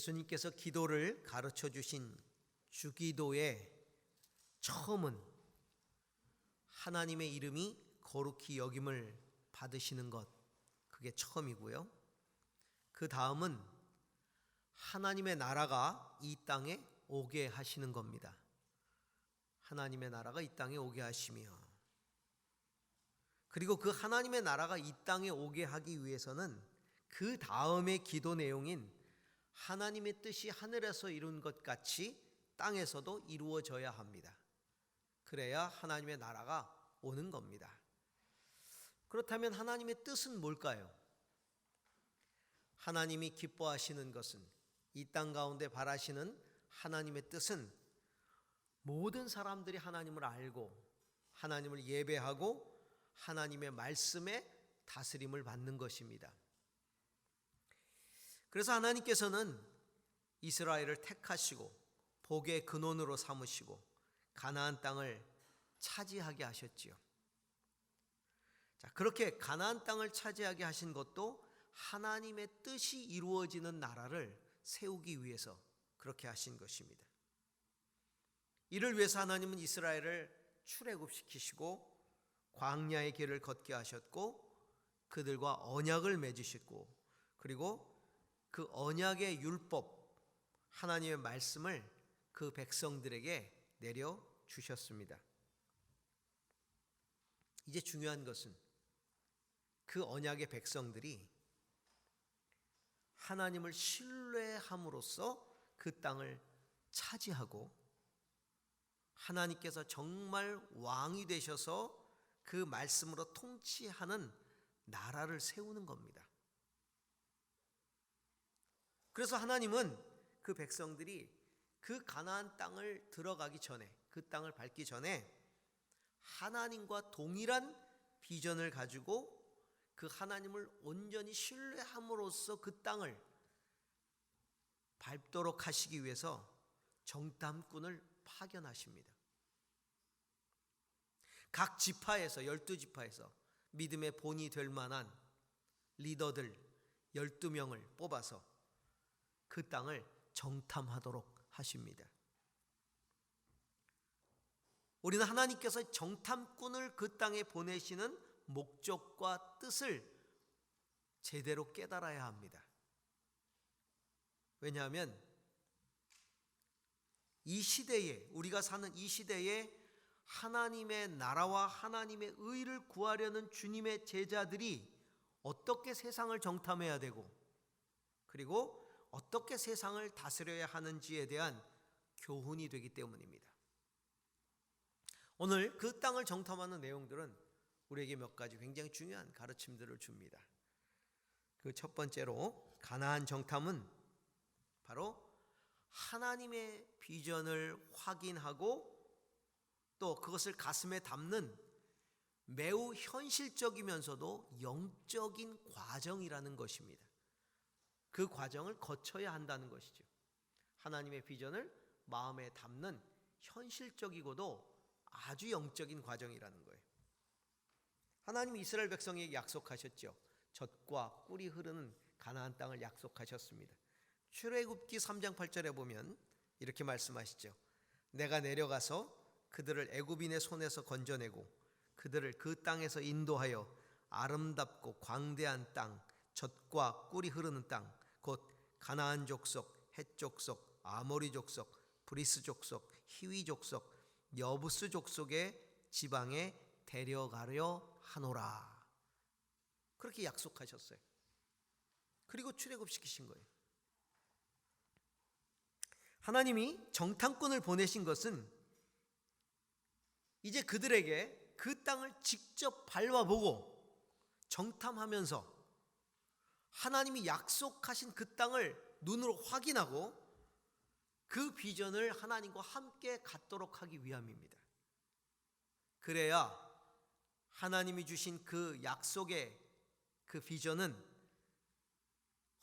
예수님께서 기도를 가르쳐 주신 주기도의 처음은 하나님의 이름이 거룩히 여김을 받으시는 것, 그게 처음이고요. 그 다음은 하나님의 나라가 이 땅에 오게 하시는 겁니다. 하나님의 나라가 이 땅에 오게 하시며, 그리고 그 하나님의 나라가 이 땅에 오게 하기 위해서는 그 다음의 기도 내용인 하나님의 뜻이 하늘에서 이룬 것 같이 땅에서도 이루어져야 합니다. 그래야 하나님의 나라가 오는 겁니다. 그렇다면 하나님의 뜻은 뭘까요? 하나님이 기뻐하시는 것은, 이 땅 가운데 바라시는 하나님의 뜻은 모든 사람들이 하나님을 알고 하나님을 예배하고 하나님의 말씀에 다스림을 받는 것입니다. 그래서 하나님께서는 이스라엘을 택하시고 복의 근원으로 삼으시고 가나안 땅을 차지하게 하셨지요. 자, 그렇게 가나안 땅을 차지하게 하신 것도 하나님의 뜻이 이루어지는 나라를 세우기 위해서 그렇게 하신 것입니다. 이를 위해서 하나님은 이스라엘을 출애굽시키시고 광야의 길을 걷게 하셨고 그들과 언약을 맺으셨고, 그리고 그 언약의 율법, 하나님의 말씀을 그 백성들에게 내려주셨습니다. 이제 중요한 것은 그 언약의 백성들이 하나님을 신뢰함으로써 그 땅을 차지하고 하나님께서 정말 왕이 되셔서 그 말씀으로 통치하는 나라를 세우는 겁니다. 그래서 하나님은 그 백성들이 그 가나안 땅을 들어가기 전에, 그 땅을 밟기 전에 하나님과 동일한 비전을 가지고 그 하나님을 온전히 신뢰함으로써 그 땅을 밟도록 하시기 위해서 정탐꾼을 파견하십니다. 각 지파에서, 12지파에서 믿음의 본이 될 만한 리더들 12명을 뽑아서 그 땅을 정탐하도록 하십니다. 우리는 하나님께서 정탐꾼을 그 땅에 보내시는 목적과 뜻을 제대로 깨달아야 합니다. 왜냐하면 이 시대에, 우리가 사는 이 시대에 하나님의 나라와 하나님의 의를 구하려는 주님의 제자들이 어떻게 세상을 정탐해야 되고, 그리고 어떻게 세상을 다스려야 하는지에 대한 교훈이 되기 때문입니다. 오늘 그 땅을 정탐하는 내용들은 우리에게 몇 가지 굉장히 중요한 가르침들을 줍니다. 그 첫 번째로 가나안 정탐은 바로 하나님의 비전을 확인하고 또 그것을 가슴에 담는 매우 현실적이면서도 영적인 과정이라는 것입니다. 그 과정을 거쳐야 한다는 것이죠. 하나님의 비전을 마음에 담는 현실적이고도 아주 영적인 과정이라는 거예요. 하나님이 이스라엘 백성에게 약속하셨죠. 젖과 꿀이 흐르는 가나안 땅을 약속하셨습니다. 출애굽기 3장 8절에 보면 이렇게 말씀하시죠. 내가 내려가서 그들을 애굽인의 손에서 건져내고 그들을 그 땅에서 인도하여 아름답고 광대한 땅, 젖과 꿀이 흐르는 땅, 곧 가나안 족속, 헷 족속, 아모리 족속, 브리스 족속, 히위 족속, 여부스 족속의 지방에 데려가려 하노라. 그렇게 약속하셨어요. 그리고 출애굽시키신 거예요. 하나님이 정탐꾼을 보내신 것은 이제 그들에게 그 땅을 직접 밟아보고 정탐하면서 하나님이 약속하신 그 땅을 눈으로 확인하고 그 비전을 하나님과 함께 갖도록 하기 위함입니다. 그래야 하나님이 주신 그 약속의 그 비전은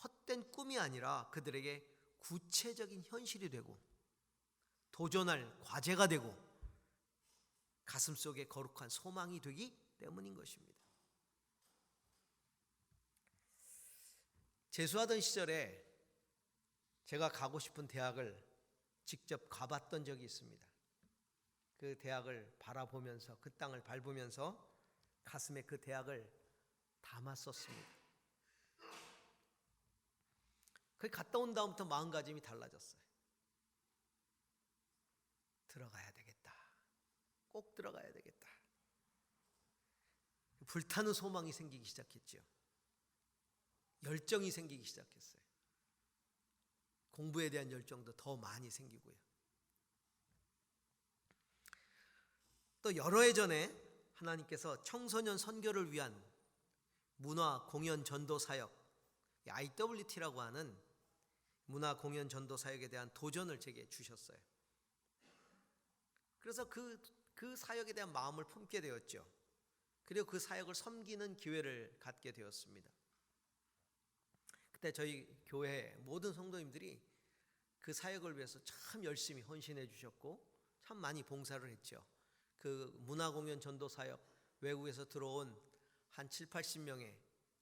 헛된 꿈이 아니라 그들에게 구체적인 현실이 되고 도전할 과제가 되고 가슴속에 거룩한 소망이 되기 때문인 것입니다. 재수하던 시절에 제가 가고 싶은 대학을 직접 가봤던 적이 있습니다. 그 대학을 바라보면서 그 땅을 밟으면서 가슴에 그 대학을 담았었습니다. 거기 갔다 온 다음부터 마음가짐이 달라졌어요. 들어가야 되겠다. 꼭 들어가야 되겠다. 불타는 소망이 생기기 시작했죠. 열정이 생기기 시작했어요. 공부에 대한 열정도 더 많이 생기고요. 또 여러 해 전에 하나님께서 청소년 선교를 위한 문화 공연 전도 사역, IWT라고 하는 문화 공연 전도 사역에 대한 도전을 제게 주셨어요. 그래서 그 사역에 대한 마음을 품게 되었죠. 그리고 그 사역을 섬기는 기회를 갖게 되었습니다. 그때 저희 교회 모든 성도님들이 그 사역을 위해서 참 열심히 헌신해 주셨고 참 많이 봉사를 했죠. 그 문화공연 전도 사역, 외국에서 들어온 한 7, 80명의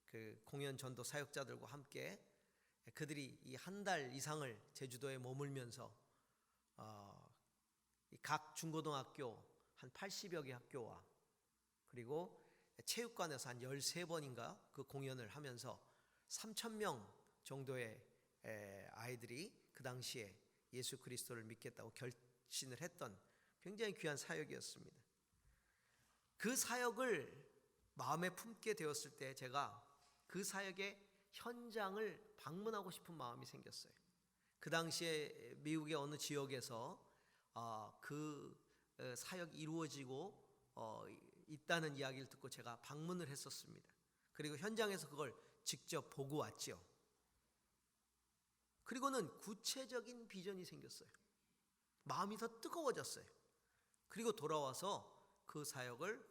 그 공연 전도 사역자들과 함께 그들이 이 한 달 이상을 제주도에 머물면서 각 중고등학교 한 80여 개 학교와 그리고 체육관에서 한 13번인가 그 공연을 하면서 3,000명 정도의 아이들이 그 당시에 예수 그리스도를 믿겠다고 결신을 했던 굉장히 귀한 사역이었습니다. 그 사역을 마음에 품게 되었을 때 제가 그 사역의 현장을 방문하고 싶은 마음이 생겼어요. 그 당시에 미국의 어느 지역에서 그 사역이 이루어지고 있다는 이야기를 듣고 제가 방문을 했었습니다. 그리고 현장에서 그걸 직접 보고 왔죠. 그리고는 구체적인 비전이 생겼어요. 마음이 더 뜨거워졌어요. 그리고 돌아와서 그 사역을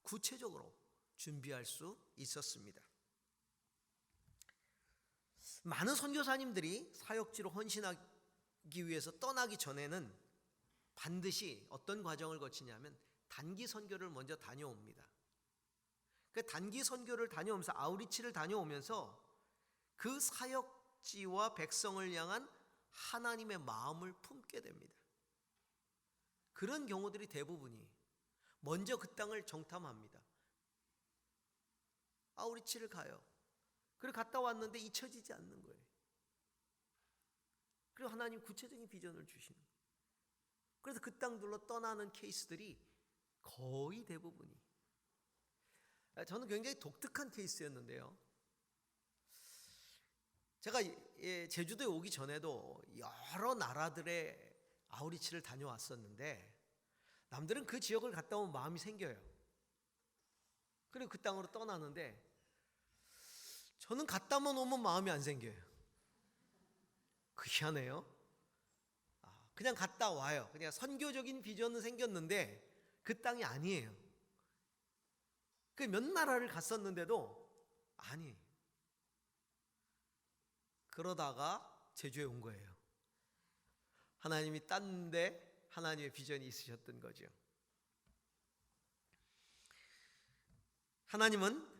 구체적으로 준비할 수 있었습니다. 많은 선교사님들이 사역지로 헌신하기 위해서 떠나기 전에는 반드시 어떤 과정을 거치냐면 단기 선교를 먼저 다녀옵니다. 그 단기 선교를 다녀오면서 아우리치를 다녀오면서 그 사역지와 백성을 향한 하나님의 마음을 품게 됩니다. 그런 경우들이 대부분이 먼저 그 땅을 정탐합니다. 아우리치를 가요. 그리고 갔다 왔는데 잊혀지지 않는 거예요. 그리고 하나님 구체적인 비전을 주시는 거예요. 그래서 그 땅들로 떠나는 케이스들이 거의 대부분이. 저는 굉장히 독특한 케이스였는데요. 제가 제주도에 오기 전에도 여러 나라들의 아우리치를 다녀왔었는데 남들은 그 지역을 갔다 오면 마음이 생겨요. 그리고 그 땅으로 떠나는데 저는 갔다만 오면 마음이 안 생겨요. 그 희한해요. 그냥 갔다 와요. 그냥 선교적인 비전은 생겼는데 그 땅이 아니에요. 그 몇 나라를 갔었는데도 아니에요. 그러다가 제주에 온 거예요. 하나님이 딴 데 하나님의 비전이 있으셨던 거죠. 하나님은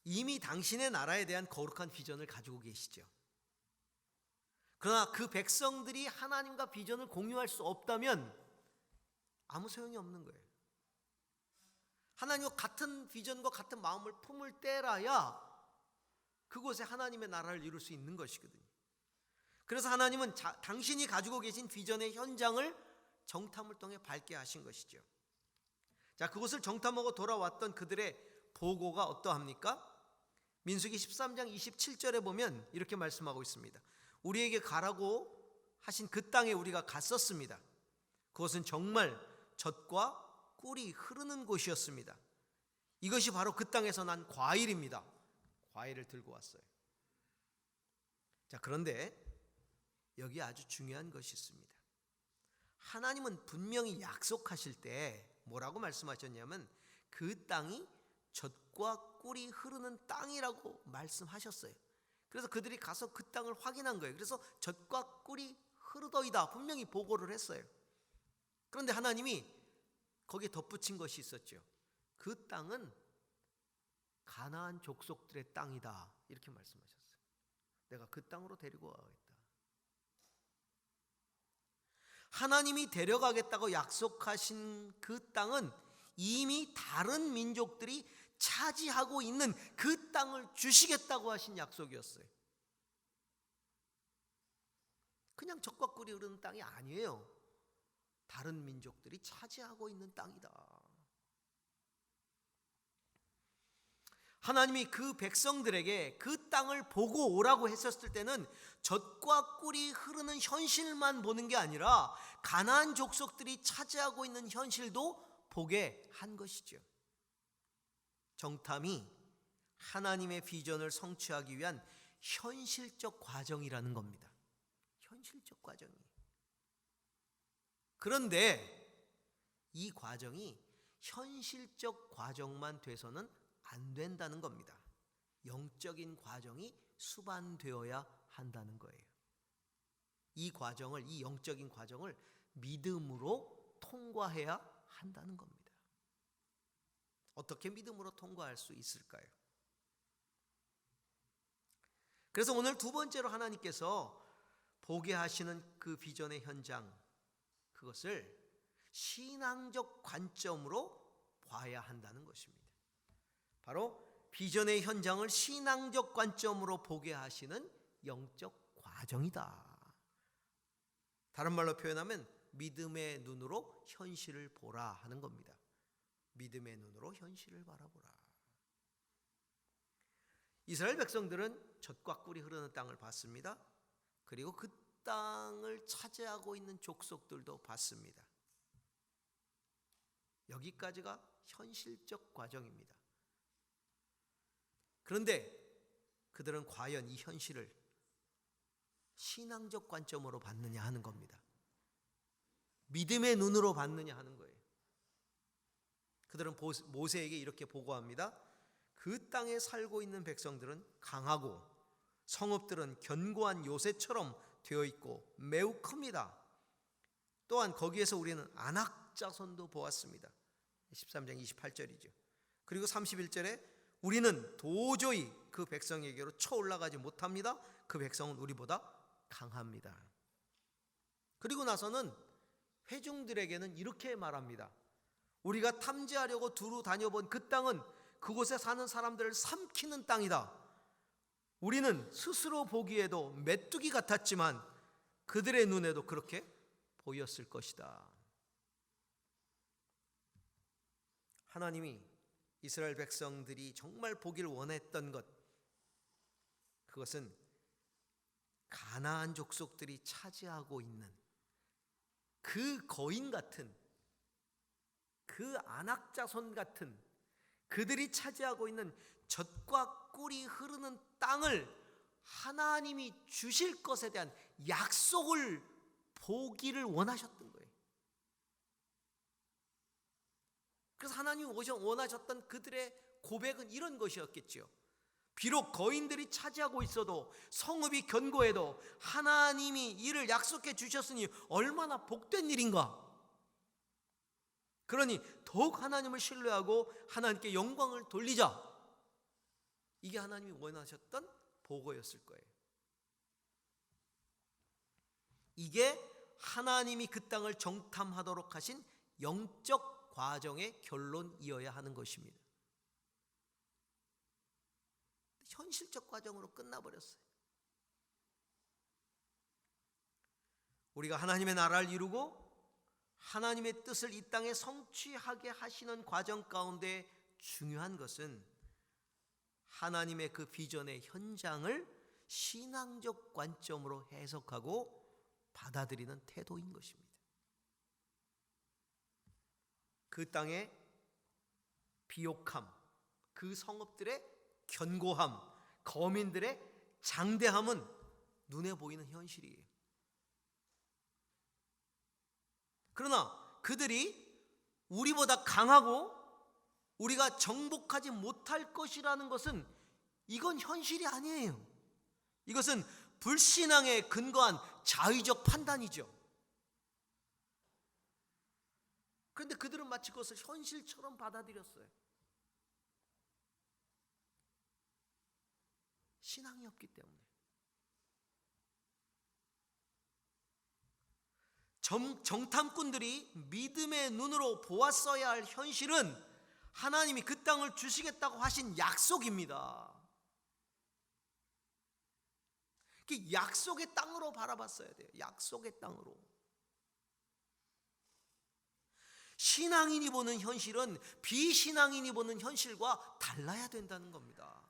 이미 당신의 나라에 대한 거룩한 비전을 가지고 계시죠. 그러나 그 백성들이 하나님과 비전을 공유할 수 없다면 아무 소용이 없는 거예요. 하나님과 같은 비전과 같은 마음을 품을 때라야 그곳에 하나님의 나라를 이룰 수 있는 것이거든요. 그래서 하나님은 당신이 가지고 계신 비전의 현장을 정탐을 통해 밝게 하신 것이죠. 자, 그곳을 정탐하고 돌아왔던 그들의 보고가 어떠합니까? 민수기 13장 27절에 보면 이렇게 말씀하고 있습니다. 우리에게 가라고 하신 그 땅에 우리가 갔었습니다. 그것은 정말 젖과 꿀이 흐르는 곳이었습니다. 이것이 바로 그 땅에서 난 과일입니다. 과일을 들고 왔어요. 자, 그런데 여기 아주 중요한 것이 있습니다. 하나님은 분명히 약속하실 때 뭐라고 말씀하셨냐면 그 땅이 젖과 꿀이 흐르는 땅이라고 말씀하셨어요. 그래서 그들이 가서 그 땅을 확인한 거예요. 그래서 젖과 꿀이 흐르더이다 분명히 보고를 했어요. 그런데 하나님이 거기에 덧붙인 것이 있었죠. 그 땅은 가나안 족속들의 땅이다 이렇게 말씀하셨어요. 내가 그 땅으로 데리고 가겠다. 하나님이 데려가겠다고 약속하신 그 땅은 이미 다른 민족들이 차지하고 있는 그 땅을 주시겠다고 하신 약속이었어요. 그냥 젖과 꿀이 흐르는 땅이 아니에요. 다른 민족들이 차지하고 있는 땅이다. 하나님이 그 백성들에게 그 땅을 보고 오라고 했었을 때는 젖과 꿀이 흐르는 현실만 보는 게 아니라 가나안 족속들이 차지하고 있는 현실도 보게 한 것이죠. 정탐이 하나님의 비전을 성취하기 위한 현실적 과정이라는 겁니다. 현실적 과정이. 그런데 이 과정이 현실적 과정만 돼서는 안 된다는 겁니다. 영적인 과정이 수반되어야 한다는 거예요. 이 영적인 과정을 믿음으로 통과해야 한다는 겁니다. 어떻게 믿음으로 통과할 수 있을까요? 그래서 오늘 두 번째로 하나님께서 보게 하시는 그 비전의 현장, 그것을 신앙적 관점으로 봐야 한다는 것입니다. 바로 비전의 현장을 신앙적 관점으로 보게 하시는 영적 과정이다. 다른 말로 표현하면 믿음의 눈으로 현실을 보라 하는 겁니다. 믿음의 눈으로 현실을 바라보라. 이스라엘 백성들은 젖과 꿀이 흐르는 땅을 봤습니다. 그리고 그 땅을 차지하고 있는 족속들도 봤습니다. 여기까지가 현실적 과정입니다. 그런데 그들은 과연 이 현실을 신앙적 관점으로 봤느냐 하는 겁니다. 믿음의 눈으로 봤느냐 하는 거예요. 그들은 모세에게 이렇게 보고합니다. 그 땅에 살고 있는 백성들은 강하고 성읍들은 견고한 요새처럼 되어 있고 매우 큽니다. 또한 거기에서 우리는 아낙 자손도 보았습니다. 13장 28절이죠. 그리고 31절에 우리는 도저히 그 백성에게로 쳐올라가지 못합니다. 그 백성은 우리보다 강합니다. 그리고 나서는 회중들에게는 이렇게 말합니다. 우리가 탐지하려고 두루 다녀본 그 땅은 그곳에 사는 사람들을 삼키는 땅이다. 우리는 스스로 보기에도 메뚜기 같았지만 그들의 눈에도 그렇게 보였을 것이다. 하나님이 이스라엘 백성들이 정말 보기를 원했던 것, 그것은 가나안 족속들이 차지하고 있는 그 거인 같은, 그 아낙 자손 같은 그들이 차지하고 있는 젖과 꿀이 흐르는 땅을 하나님이 주실 것에 대한 약속을 보기를 원하셨던 거예요. 그래서 하나님이 원하셨던 그들의 고백은 이런 것이었겠죠. 비록 거인들이 차지하고 있어도, 성읍이 견고해도 하나님이 이를 약속해 주셨으니 얼마나 복된 일인가. 그러니 더욱 하나님을 신뢰하고 하나님께 영광을 돌리자. 이게 하나님이 원하셨던 보고였을 거예요. 이게 하나님이 그 땅을 정탐하도록 하신 영적 과정의 결론이어야 하는 것입니다. 현실적 과정으로 끝나버렸어요. 우리가 하나님의 나라를 이루고 하나님의 뜻을 이 땅에 성취하게 하시는 과정 가운데 중요한 것은 하나님의 그 비전의 현장을 신앙적 관점으로 해석하고 받아들이는 태도인 것입니다. 그 땅의 비옥함, 그 성읍들의 견고함, 거민들의 장대함은 눈에 보이는 현실이에요. 그러나 그들이 우리보다 강하고 우리가 정복하지 못할 것이라는 것은 이건 현실이 아니에요. 이것은 불신앙에 근거한 자의적 판단이죠. 그런데 그들은 마치 그것을 현실처럼 받아들였어요. 신앙이 없기 때문에. 정탐꾼들이 믿음의 눈으로 보았어야 할 현실은 하나님이 그 땅을 주시겠다고 하신 약속입니다. 약속의 땅으로 바라봤어야 돼요. 약속의 땅으로. 신앙인이 보는 현실은 비신앙인이 보는 현실과 달라야 된다는 겁니다.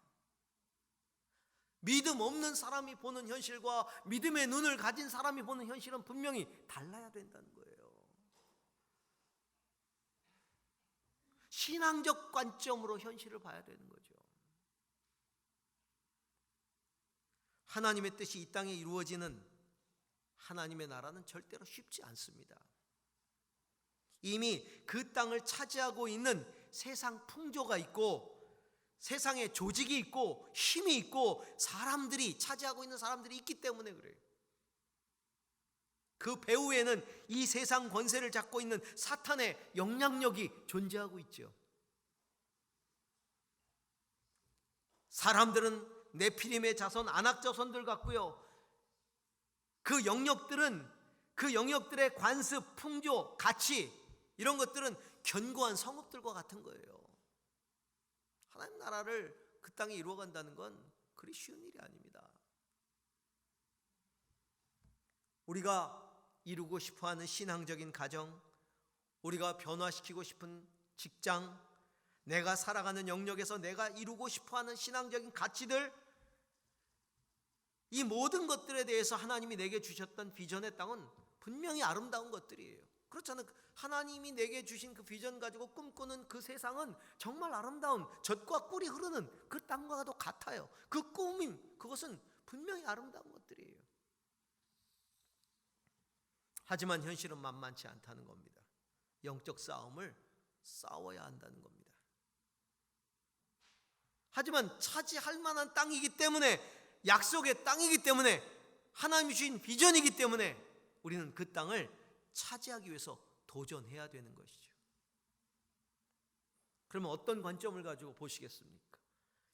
믿음 없는 사람이 보는 현실과 믿음의 눈을 가진 사람이 보는 현실은 분명히 달라야 된다는 거예요. 신앙적 관점으로 현실을 봐야 되는 거죠. 하나님의 뜻이 이 땅에 이루어지는 하나님의 나라는 절대로 쉽지 않습니다. 이미 그 땅을 차지하고 있는 세상 풍조가 있고 세상에 조직이 있고 힘이 있고 사람들이 차지하고 있는 사람들이 있기 때문에 그래요. 그 배후에는 이 세상 권세를 잡고 있는 사탄의 영향력이 존재하고 있죠. 사람들은 네피림의 자손 아낙 자손들 같고요. 그 영역들의 관습, 풍조, 가치 이런 것들은 견고한 성읍들과 같은 거예요. 하나님 나라를 그 땅에 이루어간다는 건 그리 쉬운 일이 아닙니다. 우리가 이루고 싶어하는 신앙적인 가정, 우리가 변화시키고 싶은 직장, 내가 살아가는 영역에서 내가 이루고 싶어하는 신앙적인 가치들, 이 모든 것들에 대해서 하나님이 내게 주셨던 비전의 땅은 분명히 아름다운 것들이에요. 그렇잖아요. 하나님이 내게 주신 그 비전 가지고 꿈꾸는 그 세상은 정말 아름다운 젖과 꿀이 흐르는 그 땅과도 같아요. 그 꿈인 그것은 분명히 아름다운 것들이에요. 하지만 현실은 만만치 않다는 겁니다. 영적 싸움을 싸워야 한다는 겁니다. 하지만 차지할 만한 땅이기 때문에, 약속의 땅이기 때문에, 하나님이 주신 비전이기 때문에 우리는 그 땅을 차지하기 위해서 도전해야 되는 것이죠. 그러면 어떤 관점을 가지고 보시겠습니까?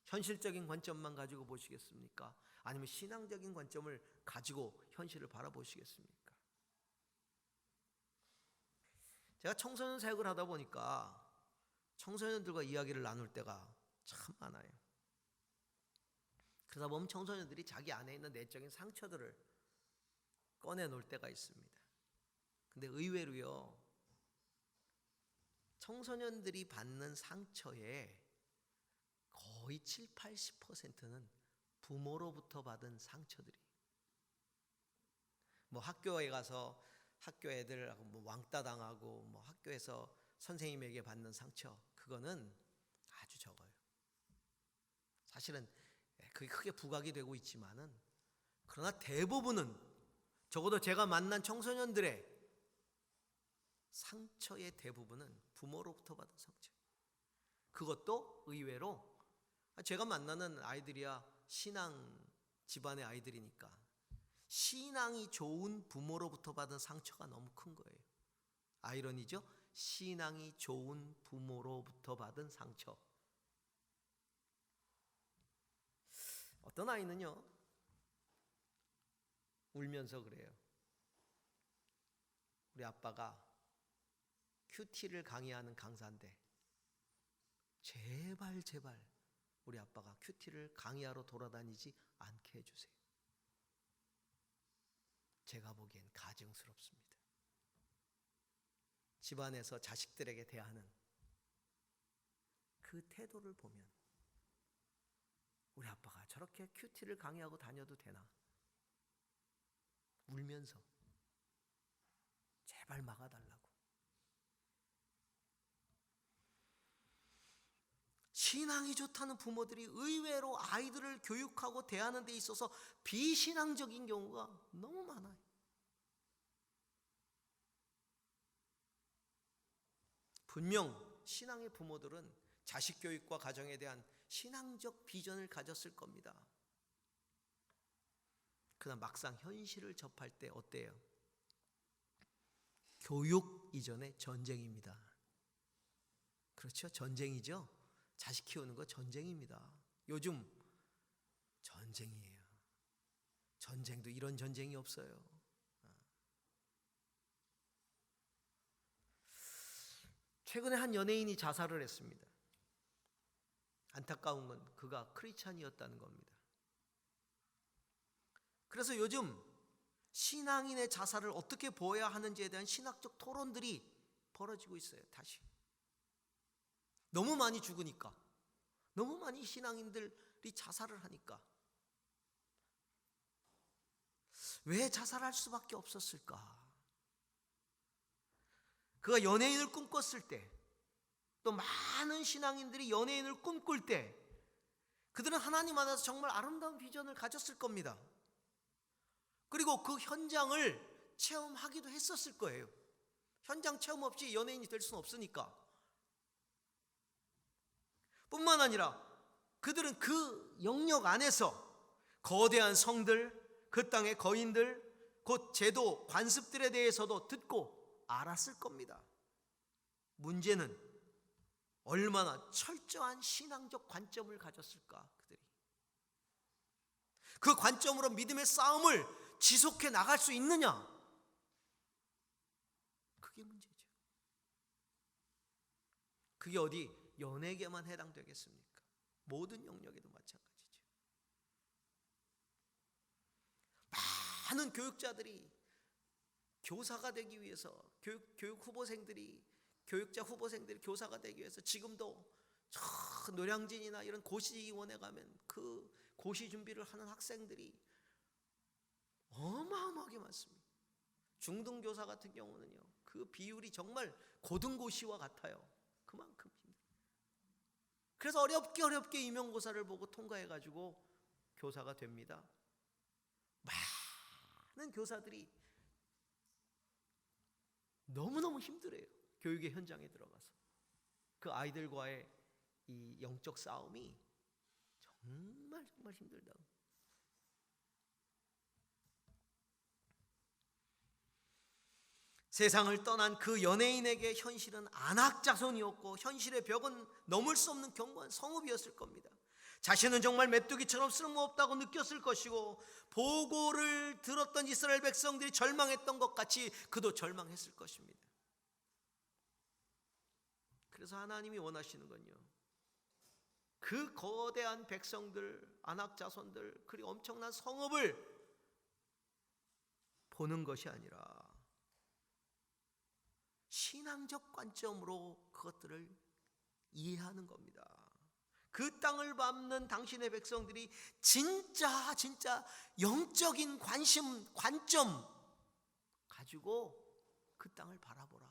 현실적인 관점만 가지고 보시겠습니까? 아니면 신앙적인 관점을 가지고 현실을 바라보시겠습니까? 제가 청소년 사역을 하다 보니까 청소년들과 이야기를 나눌 때가 참 많아요. 그러다 보면 청소년들이 자기 안에 있는 내적인 상처들을 꺼내놓을 때가 있습니다. 근데 의외로요, 청소년들이 받는 상처의 거의 7, 80%는 부모로부터 받은 상처들이. 뭐 학교에 가서 학교 애들하고 뭐 왕따 당하고 뭐 학교에서 선생님에게 받는 상처, 그거는 아주 적어요. 사실은 그게 크게 부각이 되고 있지만은, 그러나 대부분은, 적어도 제가 만난 청소년들의 상처의 대부분은 부모로부터 받은 상처. 그것도 의외로 제가 만나는 아이들이야 신앙 집안의 아이들이니까 신앙이 좋은 부모로부터 받은 상처가 너무 큰 거예요. 아이러니죠? 신앙이 좋은 부모로부터 받은 상처. 어떤 아이는요, 울면서 그래요. 우리 아빠가 큐티를 강의하는 강사인데 제발 우리 아빠가 큐티를 강의하러 돌아다니지 않게 해주세요. 제가 보기엔 가증스럽습니다. 집안에서 자식들에게 대하는 그 태도를 보면 우리 아빠가 저렇게 큐티를 강의하고 다녀도 되나? 울면서 제발 막아달라고. 신앙이 좋다는 부모들이 의외로 아이들을 교육하고 대하는 데 있어서 비신앙적인 경우가 너무 많아요. 분명 신앙의 부모들은 자식 교육과 가정에 대한 신앙적 비전을 가졌을 겁니다. 그러나 막상 현실을 접할 때 어때요? 교육 이전의 전쟁입니다. 그렇죠? 전쟁이죠? 자식 키우는 거 전쟁입니다. 요즘 전쟁이에요. 전쟁도 이런 전쟁이 없어요. 최근에 한 연예인이 자살을 했습니다. 안타까운 건 그가 크리스찬이었다는 겁니다. 그래서 요즘 신앙인의 자살을 어떻게 보아야 하는지에 대한 신학적 토론들이 벌어지고 있어요. 다시 너무 많이 죽으니까, 너무 많이 신앙인들이 자살을 하니까 왜 자살할 수밖에 없었을까? 그가 연예인을 꿈꿨을 때, 또 많은 신앙인들이 연예인을 꿈꿀 때 그들은 하나님 안에서 정말 아름다운 비전을 가졌을 겁니다. 그리고 그 현장을 체험하기도 했었을 거예요. 현장 체험 없이 연예인이 될 수는 없으니까. 뿐만 아니라 그들은 그 영역 안에서 거대한 성들, 그 땅의 거인들, 곧 제도, 관습들에 대해서도 듣고 알았을 겁니다. 문제는 얼마나 철저한 신앙적 관점을 가졌을까, 그들이. 그 관점으로 믿음의 싸움을 지속해 나갈 수 있느냐? 그게 문제죠. 그게 어디 연예계만 해당되겠습니까? 모든 영역에도 마찬가지죠. 많은 교육자들이 교사가 되기 위해서, 교육 후보생들이, 교육자 후보생들이 교사가 되기 위해서 지금도 저 노량진이나 이런 고시원에 가면 그 고시 준비를 하는 학생들이 어마어마하게 많습니다. 중등교사 같은 경우는요, 그 비율이 정말 고등고시와 같아요. 그만큼 힘들어요. 그래서 어렵게 임용고사를 보고 통과해가지고 교사가 됩니다. 많은 교사들이 너무너무 힘들어요. 교육의 현장에 들어가서 그 아이들과의 이 영적 싸움이 정말 힘들다. 세상을 떠난 그 연예인에게 현실은 안악자손이었고 현실의 벽은 넘을 수 없는 견고한 성읍이었을 겁니다. 자신은 정말 메뚜기처럼 쓸모없다고 느꼈을 것이고 보고를 들었던 이스라엘 백성들이 절망했던 것 같이 그도 절망했을 것입니다. 그래서 하나님이 원하시는 건요, 그 거대한 백성들, 안악자손들, 그리고 엄청난 성읍을 보는 것이 아니라 신앙적 관점으로 그것들을 이해하는 겁니다. 그 땅을 밟는 당신의 백성들이 진짜 영적인 관점 가지고 그 땅을 바라보라.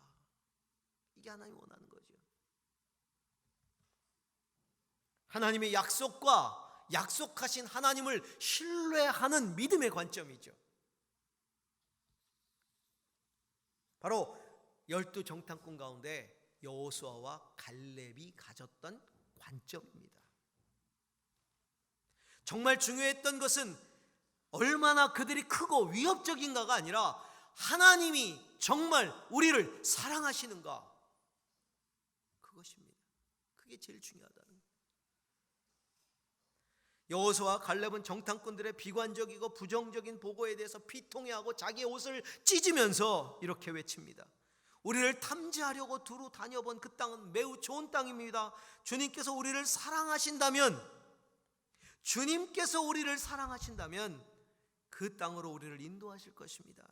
이게 하나님이 원하는 거죠. 하나님의 약속과 약속하신 하나님을 신뢰하는 믿음의 관점이죠. 바로 12 정탐꾼 가운데 여호수아와 갈렙이 가졌던 관점입니다. 정말 중요했던 것은 얼마나 그들이 크고 위협적인가가 아니라 하나님이 정말 우리를 사랑하시는가, 그것입니다. 그게 제일 중요하다는 거예요. 여호수아와 갈렙은 정탐꾼들의 비관적이고 부정적인 보고에 대해서 비통해하고 자기의 옷을 찢으면서 이렇게 외칩니다. 우리를 탐지하려고 두루 다녀본 그 땅은 매우 좋은 땅입니다. 주님께서 우리를 사랑하신다면 그 땅으로 우리를 인도하실 것입니다.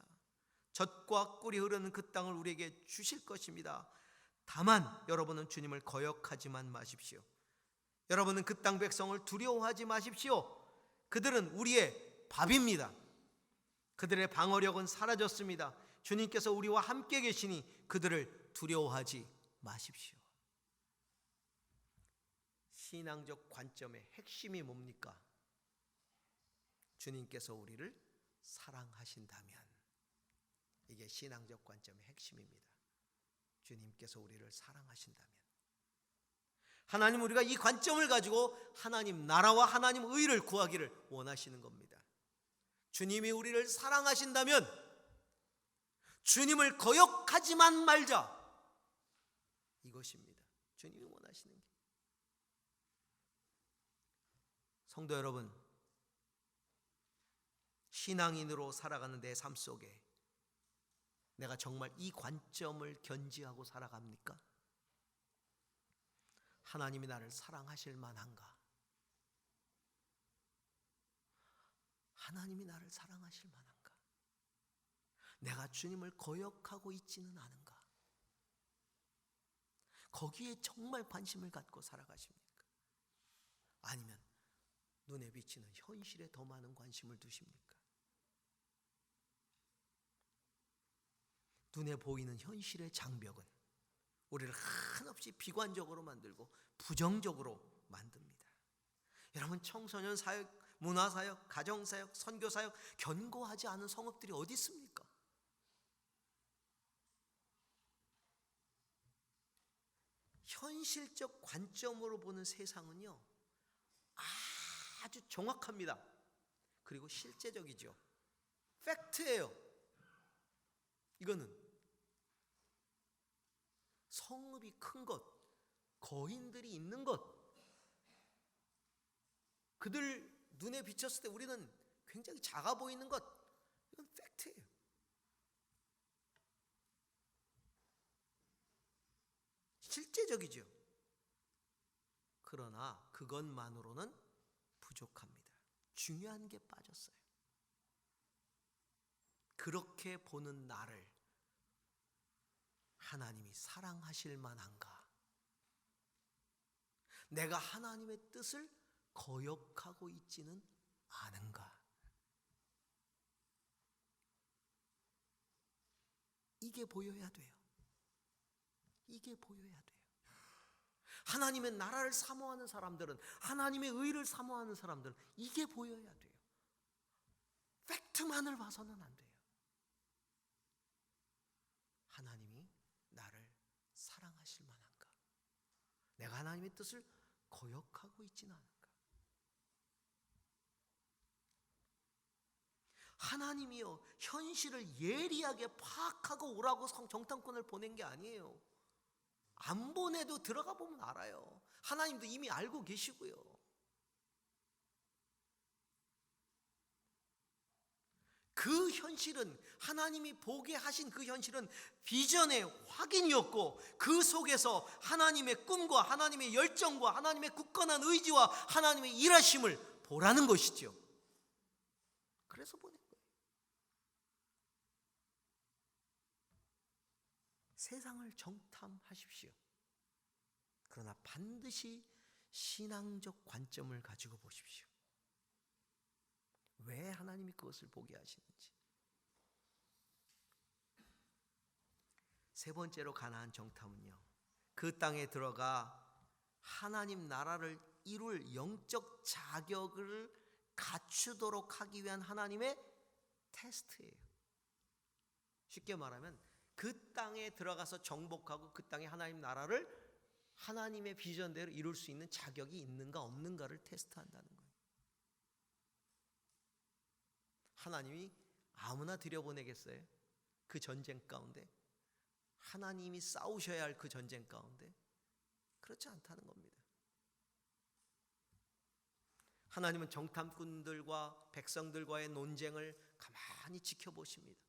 젖과 꿀이 흐르는 그 땅을 우리에게 주실 것입니다. 다만 여러분은 주님을 거역하지만 마십시오. 여러분은 그 땅 백성을 두려워하지 마십시오. 그들은 우리의 밥입니다. 그들의 방어력은 사라졌습니다. 주님께서 우리와 함께 계시니 그들을 두려워하지 마십시오. 신앙적 관점의 핵심이 뭡니까? 주님께서 우리를 사랑하신다면. 이게 신앙적 관점의 핵심입니다. 주님께서 우리를 사랑하신다면. 하나님, 우리가 이 관점을 가지고 하나님 나라와 하나님 의를 구하기를 원하시는 겁니다. 주님이 우리를 사랑하신다면 주님을 거역하지만 말자, 이것입니다. 주님이 원하시는 게. 성도 여러분, 신앙인으로 살아가는 내 삶 속에 내가 정말 이 관점을 견지하고 살아갑니까? 하나님이 나를 사랑하실 만한가? 하나님이 나를 사랑하실 만한가? 내가 주님을 거역하고 있지는 않은가? 거기에 정말 관심을 갖고 살아가십니까? 아니면 눈에 비치는 현실에 더 많은 관심을 두십니까? 눈에 보이는 현실의 장벽은 우리를 한없이 비관적으로 만들고 부정적으로 만듭니다. 여러분, 청소년 사역, 문화사역, 가정사역, 선교사역 견고하지 않은 성읍들이 어디 있습니까? 현실적 관점으로 보는 세상은요, 아주 정확합니다. 그리고 실제적이죠. 팩트예요. 이거는 성읍이 큰 것, 거인들이 있는 것, 그들 눈에 비쳤을 때 우리는 굉장히 작아 보이는 것, 이건 팩트예요. 실제적이죠. 그러나 그것만으로는 부족합니다. 중요한 게 빠졌어요. 그렇게 보는 나를 하나님이 사랑하실 만한가? 내가 하나님의 뜻을 거역하고 있지는 않은가? 이게 보여야 돼요. 이게 보여야 돼요. 하나님의 나라를 사모하는 사람들은, 하나님의 의를 사모하는 사람들은 이게 보여야 돼요. 팩트만을 봐서는 안 돼요. 하나님이 나를 사랑하실 만한가? 내가 하나님의 뜻을 거역하고 있지는 않은가? 하나님이요, 현실을 예리하게 파악하고 오라고 정탐꾼을 보낸 게 아니에요. 안 보내도 들어가 보면 알아요. 하나님도 이미 알고 계시고요. 그 현실은, 하나님이 보게 하신 그 현실은 비전의 확인이었고, 그 속에서 하나님의 꿈과 하나님의 열정과 하나님의 굳건한 의지와 하나님의 일하심을 보라는 것이죠. 그래서 보낸 거예요. 세상을 정탐하십시오. 그러나 반드시 신앙적 관점을 가지고 보십시오. 왜 하나님이 그것을 보게 하시는지. 세 번째로 가나안 정탐은요, 그 땅에 들어가 하나님 나라를 이룰 영적 자격을 갖추도록 하기 위한 하나님의 테스트예요. 쉽게 말하면 그 땅에 들어가서 정복하고 그 땅에 하나님 나라를 하나님의 비전대로 이룰 수 있는 자격이 있는가 없는가를 테스트한다는 거예요. 하나님이 아무나 들여보내겠어요? 그 전쟁 가운데? 하나님이 싸우셔야 할 그 전쟁 가운데? 그렇지 않다는 겁니다. 하나님은 정탐꾼들과 백성들과의 논쟁을 가만히 지켜보십니다.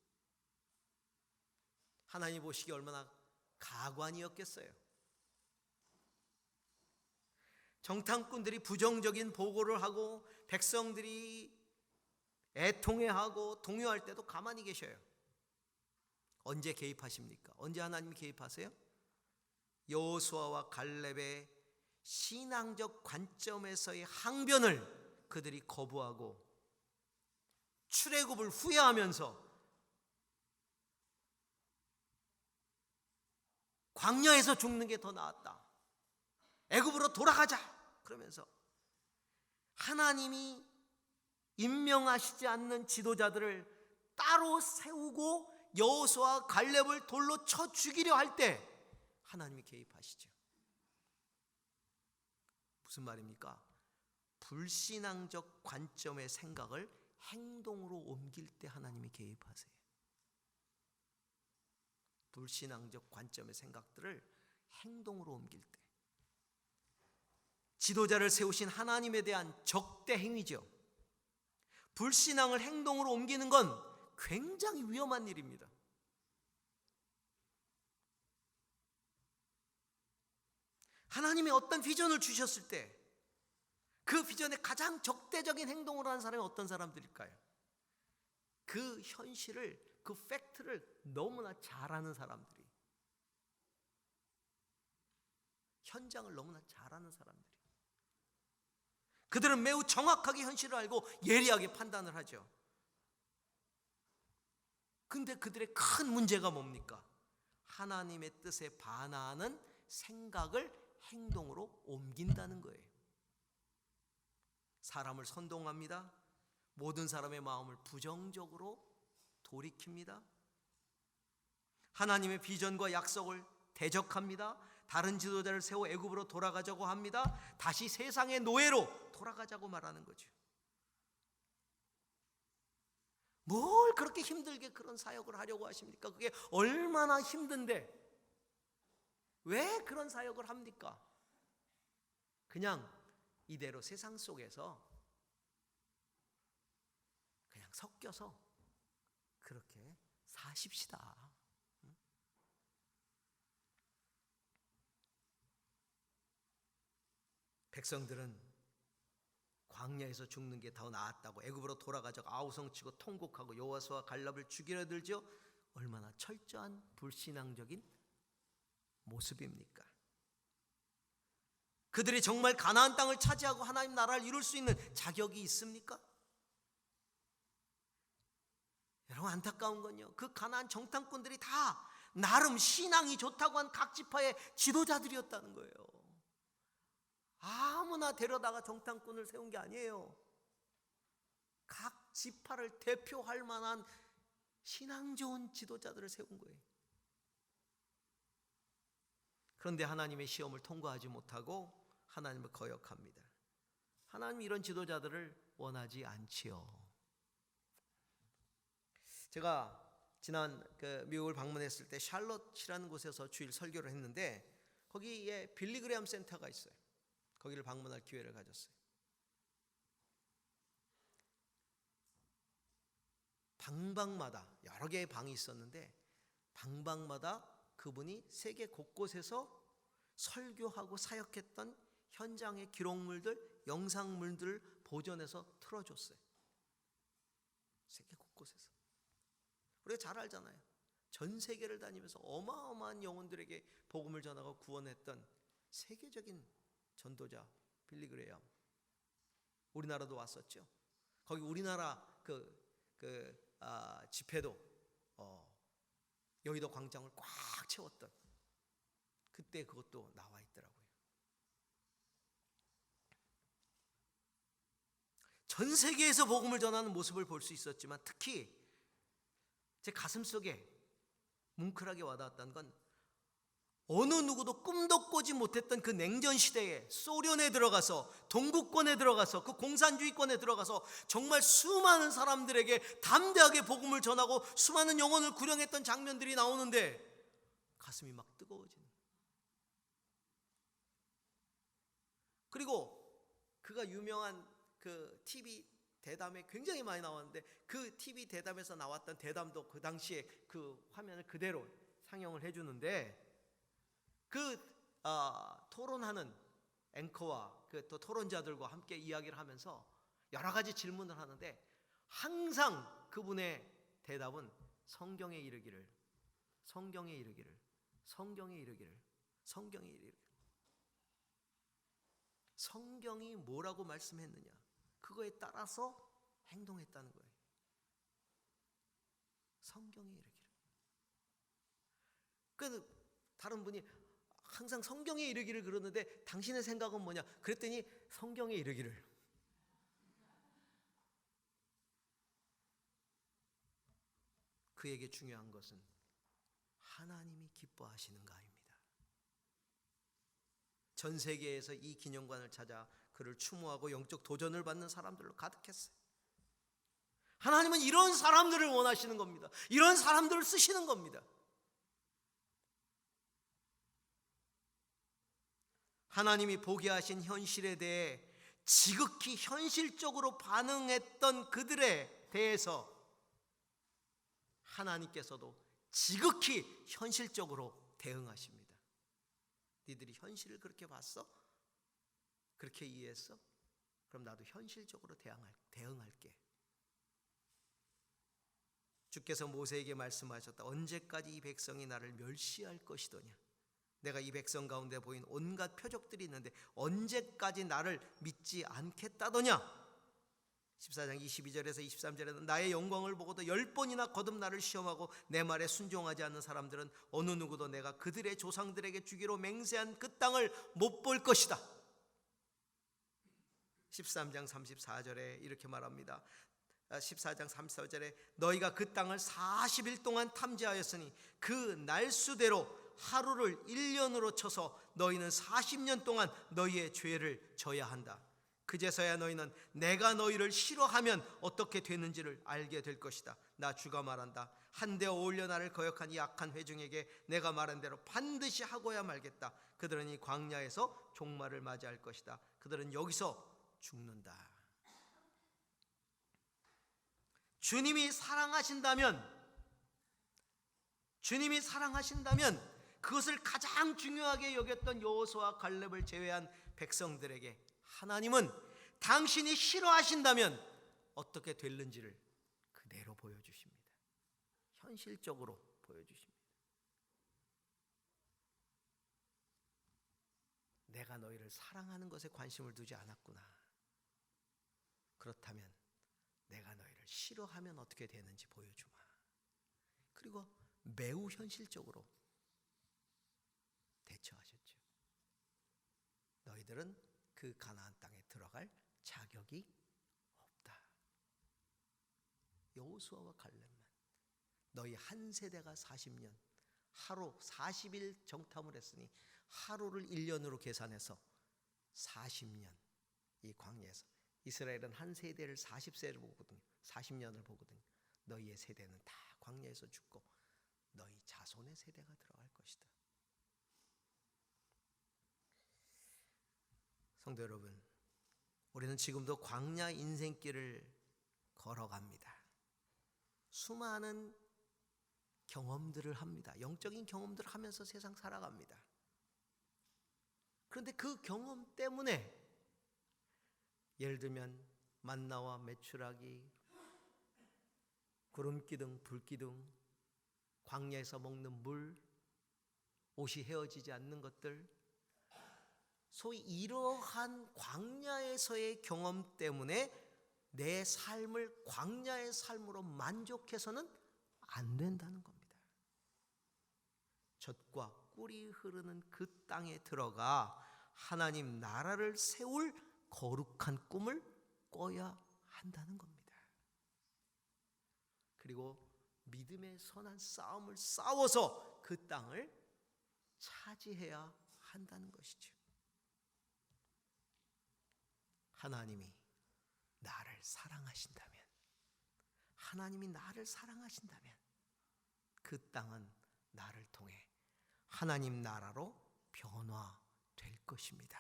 하나님 보시기에 얼마나 가관이었겠어요. 정탐꾼들이 부정적인 보고를 하고 백성들이 애통해하고 동요할 때도 가만히 계셔요. 언제 개입하십니까? 언제 하나님이 개입하세요? 여호수아와 갈렙의 신앙적 관점에서의 항변을 그들이 거부하고 출애굽을 후회하면서 광야에서 죽는 게 더 나았다, 애굽으로 돌아가자 그러면서 하나님이 임명하시지 않는 지도자들을 따로 세우고 여호수아 갈렙을 돌로 쳐 죽이려 할 때 하나님이 개입하시죠. 무슨 말입니까? 불신앙적 관점의 생각을 행동으로 옮길 때 하나님이 개입하세요. 불신앙적 관점의 생각들을 행동으로 옮길 때, 지도자를 세우신 하나님에 대한 적대 행위죠. 불신앙을 행동으로 옮기는 건 굉장히 위험한 일입니다. 하나님의 어떤 비전을 주셨을 때 그 비전에 가장 적대적인 행동을 하는 사람이 어떤 사람들일까요? 그 현실을, 그 팩트를 너무나 잘 아는 사람들이, 현장을 너무나 잘 아는 사람들이, 그들은 매우 정확하게 현실을 알고 예리하게 판단을 하죠. 근데 그들의 큰 문제가 뭡니까? 하나님의 뜻에 반하는 생각을 행동으로 옮긴다는 거예요. 사람을 선동합니다. 모든 사람의 마음을 부정적으로 돌이킵니다. 하나님의 비전과 약속을 대적합니다. 다른 지도자를 세워 애굽으로 돌아가자고 합니다. 다시 세상의 노예로 돌아가자고 말하는 거죠. 뭘 그렇게 힘들게 그런 사역을 하려고 하십니까? 그게 얼마나 힘든데 왜 그런 사역을 합니까? 그냥 이대로 세상 속에서 그냥 섞여서 그렇게 사십시다. 백성들은 광야에서 죽는 게 더 나았다고 애굽으로 돌아가자고 아우성치고 통곡하고 여호수아와 갈렙을 죽이려 들죠. 얼마나 철저한 불신앙적인 모습입니까? 그들이 정말 가나안 땅을 차지하고 하나님 나라를 이룰 수 있는 자격이 있습니까? 여러분, 안타까운 건요, 그 가나안 정탐꾼들이 다 나름 신앙이 좋다고 한 각 지파의 지도자들이었다는 거예요. 아무나 데려다가 정탐꾼을 세운 게 아니에요. 각 지파를 대표할 만한 신앙 좋은 지도자들을 세운 거예요. 그런데 하나님의 시험을 통과하지 못하고 하나님을 거역합니다. 하나님 이런 지도자들을 원하지 않지요. 제가 지난 미국을 방문했을 때 샬롯이라는 곳에서 주일 설교를 했는데 거기에 빌리그레암 센터가 있어요. 거기를 방문할 기회를 가졌어요. 방방마다 여러 개의 방이 있었는데 방방마다 그분이 세계 곳곳에서 설교하고 사역했던 현장의 기록물들, 영상물들을 보존해서 틀어줬어요. 세계 곳곳에서. 우리가 잘 알잖아요. 전 세계를 다니면서 어마어마한 영혼들에게 복음을 전하고 구원했던 세계적인 전도자 빌리그레암. 우리나라도 왔었죠. 거기 우리나라 집회도 여의도 광장을 꽉 채웠던, 그때 그것도 나와 있더라고요. 전 세계에서 복음을 전하는 모습을 볼 수 있었지만 특히 제 가슴속에 뭉클하게 와닿았던 건 어느 누구도 꿈도 꾸지 못했던 그 냉전 시대에 소련에 들어가서, 동구권에 들어가서, 그 공산주의권에 들어가서 정말 수많은 사람들에게 담대하게 복음을 전하고 수많은 영혼을 구령했던 장면들이 나오는데 가슴이 막 뜨거워지는. 그리고 그가 유명한 그 TV 대담에 굉장히 많이 나왔는데 그 TV 대담에서 나왔던 대담도 그 당시에 그 화면을 그대로 상영을 해주는데 토론하는 앵커와 또 토론자들과 함께 이야기를 하면서 여러 가지 질문을 하는데 항상 그분의 대답은 성경에 이르기를, 성경에 이르기를, 성경에 이르기를, 성경에 이르기를. 성경이 뭐라고 말씀했느냐, 그거에 따라서 행동했다는 거예요. 성경에 이르기를. 그래서 다른 분이 항상 성경에 이르기를 그러는데 당신의 생각은 뭐냐? 그랬더니 성경에 이르기를. 그에게 중요한 것은 하나님이 기뻐하시는가입니다. 전 세계에서 이 기념관을 찾아 그를 추모하고 영적 도전을 받는 사람들로 가득했어요. 하나님은 이런 사람들을 원하시는 겁니다. 이런 사람들을 쓰시는 겁니다. 하나님이 보게 하신 현실에 대해 지극히 현실적으로 반응했던 그들에 대해서 하나님께서도 지극히 현실적으로 대응하십니다. 니들이 현실을 그렇게 봤어? 그렇게 이해했어? 그럼 나도 현실적으로 대응할게. 주께서 모세에게 말씀하셨다. 언제까지 이 백성이 나를 멸시할 것이더냐. 내가 이 백성 가운데 보인 온갖 표적들이 있는데 언제까지 나를 믿지 않겠다더냐. 14장 22절에서 23절에는 나의 영광을 보고도 10번이나 거듭 나를 시험하고 내 말에 순종하지 않는 사람들은 어느 누구도 내가 그들의 조상들에게 주기로 맹세한 그 땅을 못 볼 것이다. 13장 34절에 이렇게 말합니다. 14장 34절에 너희가 그 땅을 40일 동안 탐지하였으니 그 날수대로 하루를 1년으로 쳐서 너희는 40년 동안 너희의 죄를 져야 한다. 그제서야 너희는 내가 너희를 싫어하면 어떻게 되는지를 알게 될 것이다. 나 주가 말한다. 한데 어울려 나를 거역한 이 악한 회중에게 내가 말한 대로 반드시 하고야 말겠다. 그들은 이 광야에서 종말을 맞이할 것이다. 그들은 여기서 죽는다. 주님이 사랑하신다면 그것을 가장 중요하게 여겼던 여호수아와 갈렙을 제외한 백성들에게 하나님은 당신이 싫어하신다면 어떻게 될는지를 그대로 보여주십니다. 현실적으로 보여주십니다. 내가 너희를 사랑하는 것에 관심을 두지 않았구나. 그렇다면 내가 너희를 싫어하면 어떻게 되는지 보여주마. 그리고 매우 현실적으로 대처하셨죠. 너희들은 그 가나안 땅에 들어갈 자격이 없다. 여호수아와 갈렙만 너희 한 세대가 40년 하루 40일 정탐을 했으니 하루를 1년으로 계산해서 40년 이 광야에서 이스라엘은 한 세대를 40세를 보거든요. 40년을 보거든요. 너희의 세대는 다 광야에서 죽고 너희 자손의 세대가 들어갈 것이다. 성도 여러분, 우리는 지금도 광야 인생길을 걸어갑니다. 수많은 경험들을 합니다. 영적인 경험들을 하면서 세상 살아갑니다. 그런데 그 경험 때문에 예를 들면 만나와 메추라기, 구름기둥, 불기둥, 광야에서 먹는 물, 옷이 헤어지지 않는 것들, 소위 이러한 광야에서의 경험 때문에 내 삶을 광야의 삶으로 만족해서는 안 된다는 겁니다. 젖과 꿀이 흐르는 그 땅에 들어가 하나님 나라를 세울 거룩한 꿈을 꿔야 한다는 겁니다. 그리고 믿음의 선한 싸움을 싸워서 그 땅을 차지해야 한다는 것이죠. 하나님이 나를 사랑하신다면 그 땅은 나를 통해 하나님 나라로 변화될 것입니다.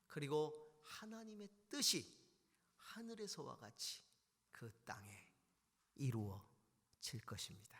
그리고 하나님의 뜻이 하늘에서와 같이 그 땅에 이루어질 것입니다.